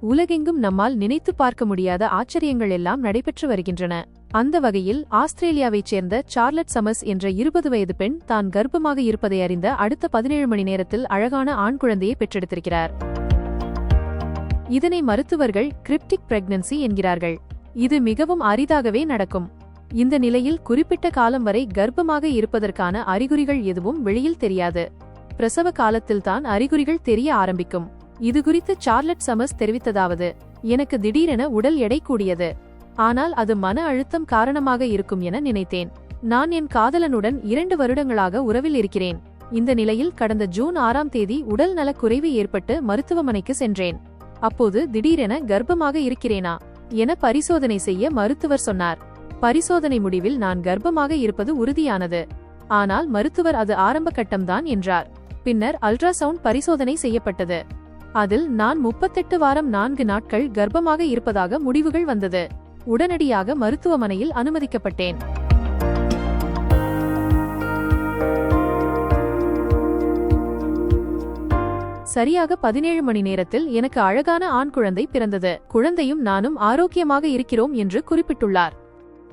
உலகெங்கும் நம்மால் நினைத்து பார்க்க முடியாத ஆச்சரியங்கள் எல்லாம் நடைபெற்று வருகின்றன. அந்த வகையில் ஆஸ்திரேலியாவைச் சேர்ந்த சார்லட் சமர்ஸ் என்ற 20 வயது பெண் தான் கர்ப்பமாக இருப்பதை அறிந்த அடுத்த 17 மணி நேரத்தில் அழகான ஆண் குழந்தையை பெற்றெடுத்திருக்கிறார். இதனை மருத்துவர்கள் கிரிப்டிக் பிரெக்னன்சி என்கிறார்கள். இது மிகவும் அரிதாகவே நடக்கும். இந்த நிலையில் குறிப்பிட்ட காலம் வரை கர்ப்பமாக இருப்பதற்கான அறிகுறிகள் எதுவும் வெளியில் தெரியாது. பிரசவ காலத்தில்தான் அறிகுறிகள் தெரிய ஆரம்பிக்கும். இதுகுறித்து சார்லட் சமர்ஸ் தெரிவித்ததாவது: எனக்கு திடீரென உடல் எடை கூடியது. ஆனால் அது மன அழுத்தம் காரணமாக இருக்கும் என நினைத்தேன். நான் என் காதலனுடன் 2 வருடங்களாக உறவில் இருக்கிறேன். இந்த நிலையில் கடந்த ஜூன் 6ஆம் தேதி உடல் நலக் குறைவு ஏற்பட்டு மருத்துவமனைக்கு சென்றேன். அப்போது திடீரென கர்ப்பமாக இருக்கிறேனா என பரிசோதனை செய்ய மருத்துவர் சொன்னார். பரிசோதனை முடிவில் நான் கர்ப்பமாக இருப்பது உறுதியானது. ஆனால் மருத்துவர் அது ஆரம்ப கட்டம்தான் என்றார். பின்னர் அல்ட்ராசவுண்ட் பரிசோதனை செய்யப்பட்டது. அதில் நான் 38 வாரம் 4 நாட்கள் கர்ப்பமாக இருப்பதாக முடிவுகள் வந்தது. உடனடியாக மருத்துவமனையில் அனுமதிக்கப்பட்டேன். சரியாக 17 மணி நேரத்தில் எனக்கு அழகான ஆண் குழந்தை பிறந்தது. குழந்தையும் நானும் ஆரோக்கியமாக இருக்கிறோம் என்று குறிப்பிட்டுள்ளார்.